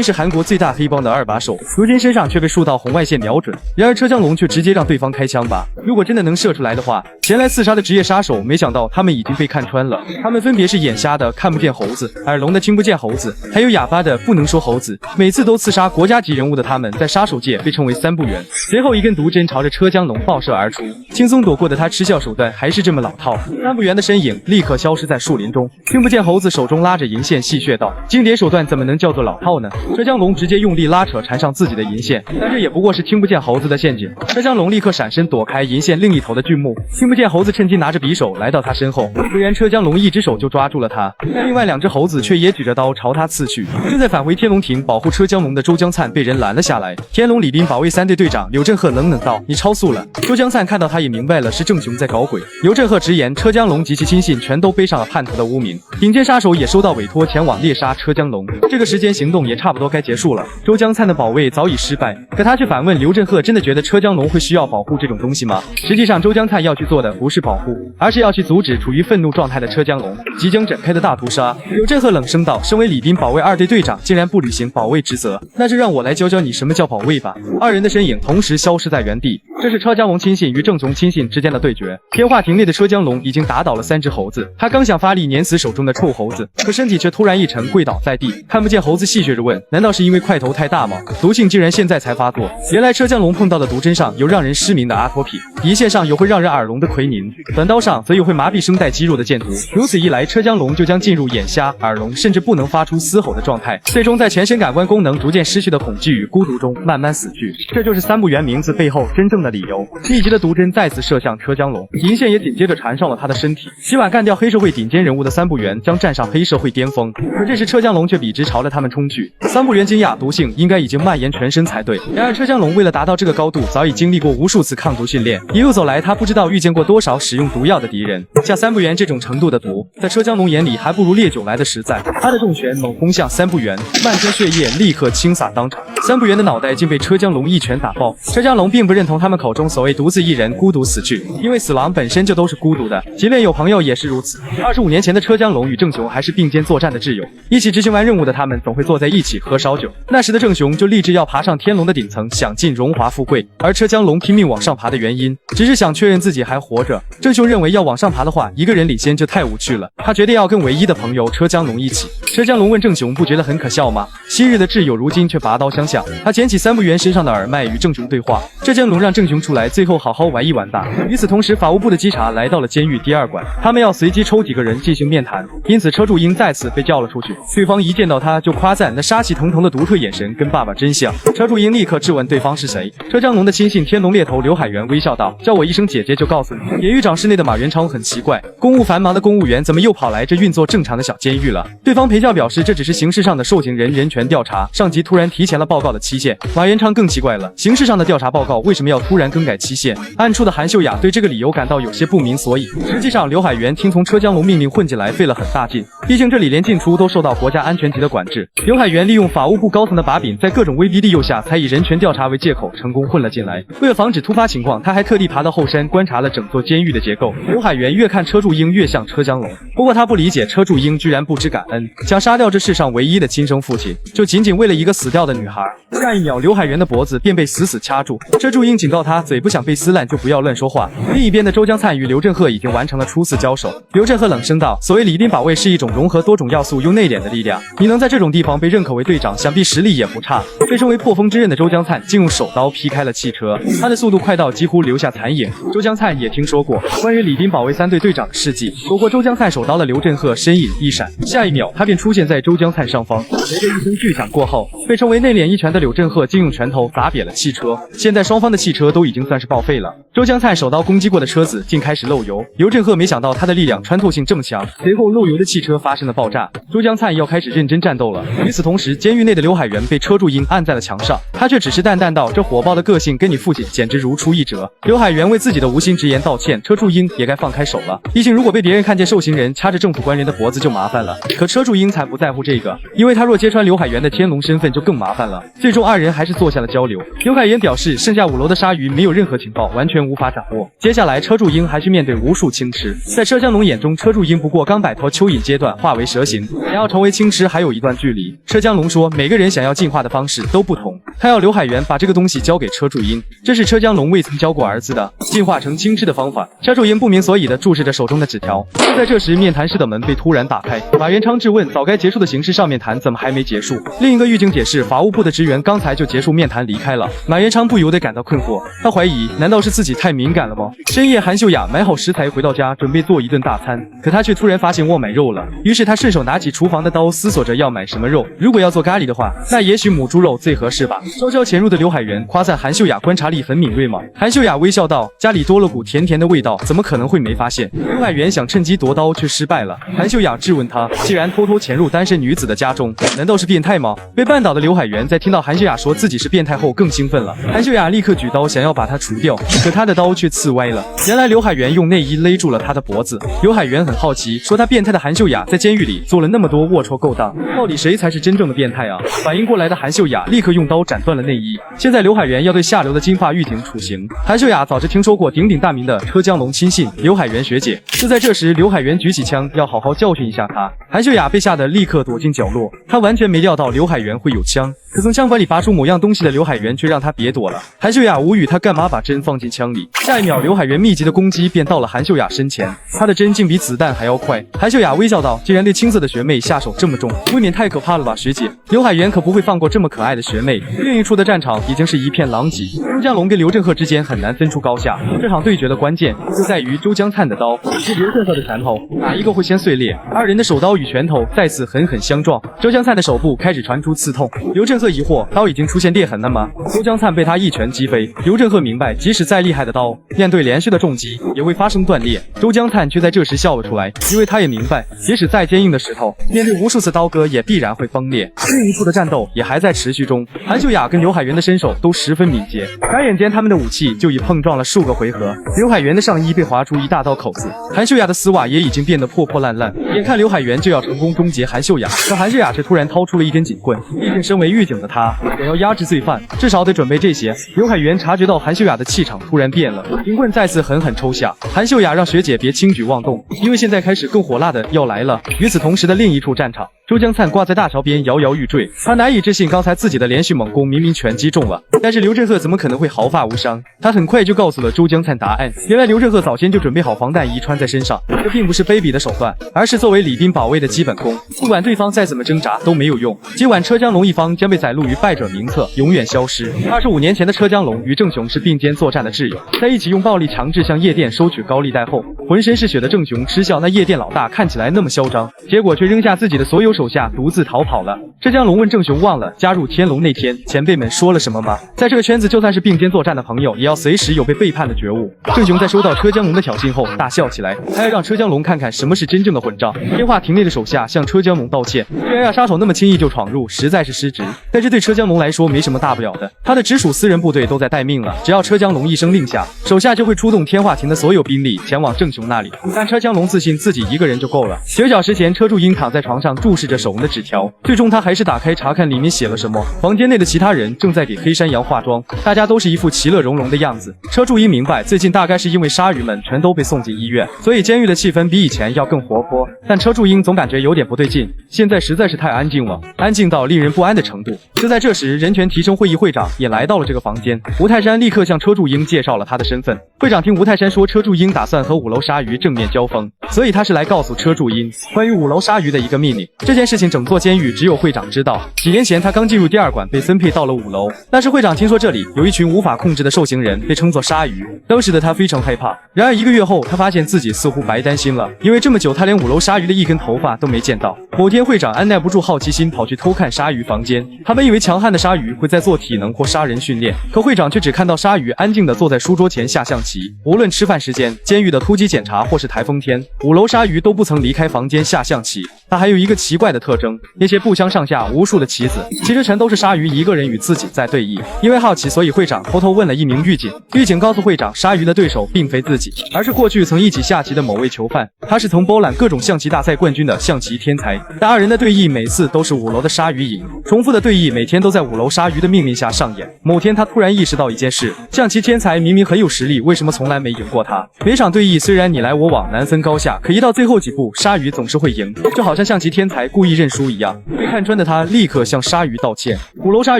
明是韩国最大黑帮的2把手，如今身上却被数道红外线瞄准。然而车江龙却直接让对方开枪吧。如果真的能射出来的话，前来刺杀的职业杀手，没想到他们已经被看穿了。他们分别是眼瞎的看不见猴子，耳聋的听不见猴子，还有哑巴的不能说猴子。每次都刺杀国家级人物的他们，在杀手界被称为3不元。随后一根毒针朝着车江龙爆射而出，轻松躲过的他吃笑手段还是这么老套。3不元的身影立刻消失在树林中。听不见猴子手中拉着银线戏谑道：“经典手段怎么能叫做老套呢？”车江龙直接用力拉扯缠上自己的银线，但这也不过是听不见猴子的陷阱。车江龙立刻闪身躲开银线另一头的巨木，听不见猴子趁机拿着匕首来到他身后，虽然车江龙一只手就抓住了他，但另外2只猴子却也举着刀朝他刺去。正在返回天龙亭保护车江龙的周江灿被人拦了下来。天龙礼宾保卫3队队长柳振赫冷冷道：“你超速了。”周江灿看到他也明白了是郑雄在搞鬼。刘振赫直言车江龙及其亲信全都背上了叛徒的污名，顶尖杀手也收到委托前往猎杀车江龙。这个时间行动也差不多该结束了。周江灿的保卫早已失败，可他却反问刘振赫：“真的觉得车江龙会需要保护这种东西吗？”实际上周江灿要去做的不是保护，而是要去阻止处于愤怒状态的车江龙即将展开的大屠杀。刘振赫冷声道：“身为礼宾保卫2队队长，竟然不履行保卫职责，那就让我来教教你什么叫保卫吧。”2人的身影同时消失在原地。这是车江龙亲信与郑雄亲信之间的对决。天化亭内的车江龙已经打倒了3只猴子，他刚想发力碾死手中的臭猴子，可身体却突然一沉，跪倒在地。看不见猴子戏谑着问：“难道是因为块头太大吗？毒性竟然现在才发作？”原来车江龙碰到的毒针上有让人失明的阿托品，银线上有会让人耳聋的奎宁，短刀上则有会麻痹声带肌肉的箭毒。如此一来，车江龙就将进入眼瞎、耳聋，甚至不能发出嘶吼的状态，最终在全身感官功能逐渐失去的恐惧与孤独中慢慢死去。这就是3不元名字背后真正的理由。密集的毒针再次射向车江龙，银线也紧接着缠上了他的身体。洗碗干掉黑社会顶尖人物的3不元将站上黑社会巅峰，可这时车江龙却笔直朝着他们冲去。3不元惊讶，毒性应该已经蔓延全身才对。然而车江龙为了达到这个高度，早已经历过无数次抗毒训练，一路走来他不知道遇见过多少使用毒药的敌人。像3不元这种程度的毒，在车江龙眼里还不如烈酒来的实在。他的重拳猛轰向3不元，漫天血液立刻倾洒当场，3不元的脑袋竟被车江龙一拳打爆。车江龙并不认同他们口中所谓独自一人孤独死去，因为死亡本身就都是孤独的，即便有朋友也是如此。25年前的车江龙与郑雄还是并肩作战的挚友，一起执行完任务的他们总会坐在一起喝烧酒。那时的郑雄就立志要爬上天龙的顶层，享尽荣华富贵，而车江龙拼命往上爬的原因，只是想确认自己还活着。郑雄认为要往上爬的话，一个人领先就太无趣了，他决定要跟唯一的朋友车江龙一起。车江龙问郑雄：“不觉得很可笑吗？昔日的挚友如今却拔刀相向。”他捡起3不元身上的耳麦与郑雄对话，这将能让郑雄出来，最后好好玩一玩吧。与此同时，法务部的稽查来到了监狱第2馆，他们要随机抽几个人进行面谈，因此车柱英再次被叫了出去。对方一见到他就夸赞那杀气腾腾的独特眼神跟爸爸真像。车柱英立刻质问对方是谁。车江龙的亲信天龙猎头刘海源微笑道：“叫我一声姐姐就告诉你。”典狱长室内的马元昌很奇怪，公务繁忙的公务员怎么又跑来这运作正常的小监狱了？对方陪教表示这只是形式上的受刑人人权调查，上级突然提前了报告的期限。马元昌更奇怪了，形式上的调查报告为什么要突然更改期限？暗处的韩秀雅对这个理由感到有些不明所以。实际上刘海源听从车江龙命令混进来费了很大劲，毕竟这里连进出都受到国家安全局的管制。刘海源利用法务部高层的把柄，在各种威逼利诱下才以人权调查为借口成功混了进来。为了防止突发情况，他还特地爬到后山观察了整座监狱的结构。刘海源越看车柱英越像车江龙，不过他不理解车柱英居然不知感恩，想杀掉这世上唯一的亲生父亲，就仅仅为了一个死掉的女孩。下一秒刘海源的脖子便被死死掐住，车柱英警告他嘴不想被撕烂就不要乱说话。另一边的周江灿与刘振赫已经完成了初次交手。刘振赫冷声道：“所谓礼宾保卫是一种融合多种要素又内敛的力量，你能在这种地方被认可为队长，想必实力也不差。”被称为破风之刃的周江灿竟用手刀劈开了汽车，他的速度快到几乎留下残影。周江灿也听说过关于礼宾保卫3队队长的事迹，不过周江灿手刀的刘振赫身影一闪，下一秒他便出现在周江灿上方。随着一声巨响过后，被称为内敛一拳的柳振赫竟用拳头砸瘪了汽车，现在双方的汽车都已经算是报废了。周江灿手刀攻击过的车子竟开始漏油，刘振赫没想到他的力量穿透性这么强，随后漏油的汽车发生了爆炸。周江灿要开始认真战斗了。与此同时，监狱内的刘海源被车柱英按在了墙上，他却只是淡淡道：“这火爆的个性跟你父亲简直如出一辙。”刘海源为自己的无心直言道歉，车柱英也该放开手了，毕竟如果被别人看见受刑人掐着政府官员的脖子就麻烦了。可车柱英才不在乎这个，因为他若揭穿刘海源的天龙身份就更麻烦了。了。最终二人还是做下了交流。刘海岩表示，剩下5楼的鲨鱼没有任何情报，完全无法掌握。接下来车柱鹰还需面对无数青狮。在车江龙眼中，车柱鹰不过刚摆脱蚯蚓阶段，化为蛇形，想要成为青狮还有一段距离。车江龙说，每个人想要进化的方式都不同，他要刘海源把这个东西交给车柱鹰，这是车江龙未曾教过儿子的进化成青狮的方法。车柱鹰不明所以的注视着手中的纸条。就在这时，面谈室的门被突然打开，马元昌质问，早该结束的刑事上面谈怎么还没结束？另一个狱警解释，法务部的职员刚才就结束面谈离开了。马元昌不由得感到困惑，他怀疑，难道是自己太敏感了吗？深夜，韩秀雅买好食材回到家，准备做一顿大餐，可她却突然发现忘买肉了。于是她顺手拿起厨房的刀，思索着要买什么肉。如果要做咖喱的话，那也许母猪肉最合适吧。稍稍潜入的刘海源夸赞韩秀雅观察力很敏锐吗？韩秀雅微笑道，家里多了股甜甜的味道，怎么可能会没发现？刘海源想趁机夺刀，却失败了。韩秀雅质问他，既然偷偷潜入单身女子的家中，难道是变态吗？被绊倒的刘海源在听到韩秀雅说自己是变态后更兴奋了。韩秀雅立刻举刀想要把他除掉，可他的刀却刺歪了。原来刘海源用内衣勒住了他的脖子。刘海源很好奇，说他变态的韩秀雅在监狱里做了那么多龌龊勾当，到底谁才是真正的变态啊？反应过来的韩秀雅立刻用刀斩断了内衣。现在刘海源要对下流的金发狱警处刑。韩秀雅早就听说过鼎鼎大名的车江龙亲信刘海源学姐。就在这时，刘海源举起枪要好好教训一下他。韩秀雅被吓得立刻躲进角落，她完全没料到刘海源会有枪，可从枪管里拔出某样东西的刘海源却让他别躲了。韩秀雅无语，他干嘛把针放进枪里？下一秒，刘海源密集的攻击便到了韩秀雅身前，他的针竟比子弹还要快。韩秀雅微笑道，既然对青涩的学妹下手这么重，未免太可怕了吧，学姐。刘海源可不会放过这么可爱的学妹。另一处的战场已经是一片狼藉，周江龙跟刘振赫之间很难分出高下。这场对决的关键就在于周江灿的刀以及刘振赫的拳头，哪一个会先碎裂？二人的手刀与拳头再次狠狠相撞，周江灿的手部开始传出刺痛。刘振赫疑惑，刀已经出现裂痕了吗？周江灿被他一拳击飞。刘振赫明白，即使再厉害的刀，面对连续的重击也会发生断裂。周江灿却在这时笑了出来，因为他也明白，即使再坚硬的石头，面对无数次刀割也必然会崩裂。另一处的战斗也还在持续中，韩秀雅跟刘海源的身手都十分敏捷，眨眼间他们的武器就已碰撞了数个回合。刘海源的上衣被划出一大道口子，韩秀雅的丝袜也已经变得破破烂烂。眼看刘海源就要成功终结韩秀雅，可韩秀雅却突然掏出了一根警棍。毕竟身为狱警的他，想要压制罪犯，至少得准备这些。刘海源察觉到韩秀雅的气场突然变了，警棍再次狠狠抽下。韩秀雅让学姐别轻举妄动，因为现在开始更火辣的要来了。与此同时的另一处战场，周江灿挂在大桥边摇摇欲坠，他难以置信刚才自己的连续猛攻明明全击中了，但是刘振赫怎么可能会毫发无伤？他很快就告诉了周江灿答案，原来刘振赫早先就准备好防弹衣穿在身上，这并不是卑鄙的手段，而是作为礼宾保卫的基本功，不管对方再怎么挣扎都没有用。今晚车江龙一方将被载入于败者名册，永远消失。25年前的车江龙与郑雄是并肩作战的挚友，在一起用暴力强制向夜店收取高利贷后，浑身是血的郑雄嗤笑那夜店老大看起来那么嚣张，结果却扔下自己的所有手下独自逃跑了。车江龙问郑雄，忘了加入天龙那天前辈们说了什么吗？在这个圈子，就算是并肩作战的朋友，也要随时有被背叛的觉悟。郑雄在收到车江龙的挑衅后大笑起来，他要让车江龙看看什么是真正的混账。电话亭内的手下向车江龙道歉，虽然让杀手那么轻易就闯入，实在是失职，但这对车江龙来说没什么大不了的，他的直属私人部队都在待命了，只要车江龙一声令下，手下就会出动天化亭的所有兵力前往郑雄那里。但车江龙自信自己一个人就够了。9小时前，车柱英躺在床上注视着手中的纸条，最终他还是打开查看里面写了什么。房间内的其他人正在给黑山羊化妆，大家都是一副其乐融融的样子。车柱英明白，最近大概是因为鲨鱼们全都被送进医院，所以监狱的气氛比以前要更活泼，但车柱英总感觉有点不对劲，现在实在是太安静了，安静到令人不安的程度。就在这时，人权提升会议会长也来到了这个房间，吴泰山立刻向车柱英介绍了他的身份。会长听吴泰山说车柱英打算和5楼鲨鱼正面交锋，所以他是来告诉车柱英关于5楼鲨鱼的一个秘密。这件事情整座监狱只有会长知道。几年前他刚进入第2馆，被分配到了5楼，那时会长听说这里有一群无法控制的受刑人，被称作鲨鱼，当时的他非常害怕。然而1个月后，他发现自己似乎白担心了，因为这么久他连5楼鲨鱼的一根头发都没见到。某天会长按耐不住好奇心，跑去偷看鲨鱼房间，他本以为强悍的鲨鱼会在做体能或杀人训练，可会长却只看到鲨鱼安静地坐在书桌前下象棋。无论吃饭时间、监狱的突击检查或是台风天，5楼鲨鱼都不曾离开房间下象棋。他还有一个奇怪怪的特征，那些不相上下无数的棋子，其实全都是鲨鱼一个人与自己在对弈。因为好奇，所以会长偷偷问了一名狱警，狱警告诉会长，鲨鱼的对手并非自己，而是过去曾一起下棋的某位囚犯，他是曾包揽各种象棋大赛冠军的象棋天才。但二人的对弈每次都是5楼的鲨鱼赢，重复的对弈每天都在5楼鲨鱼的命令下上演。某天他突然意识到一件事，象棋天才明明很有实力，为什么从来没赢过他？每场对弈虽然你来我往，难分高下，可一到最后几步，鲨鱼总是会赢，就好像象棋天才故意认输一样。被看穿的他立刻向鲨鱼道歉。5楼鲨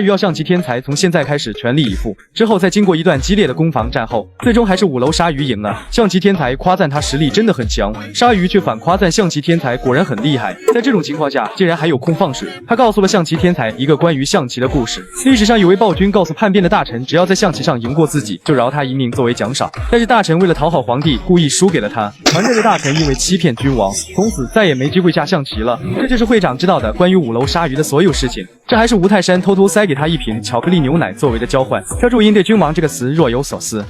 鱼要象棋天才从现在开始全力以赴，之后在经过一段激烈的攻防战后，最终还是5楼鲨鱼赢了。象棋天才夸赞他实力真的很强，鲨鱼却反夸赞象棋天才果然很厉害。在这种情况下，竟然还有空放水。他告诉了象棋天才一个关于象棋的故事。历史上有位暴君告诉叛变的大臣，只要在象棋上赢过自己，就饶他一命作为奖赏。但是大臣为了讨好皇帝，故意输给了他。团队的大臣因为欺骗君王，从此再也没机会下象棋了。这就是会长知道的关于5楼鲨鱼的所有事情。这还是吴泰山偷偷塞给他一瓶巧克力牛奶作为的交换。标注音对君王这个词若有所思。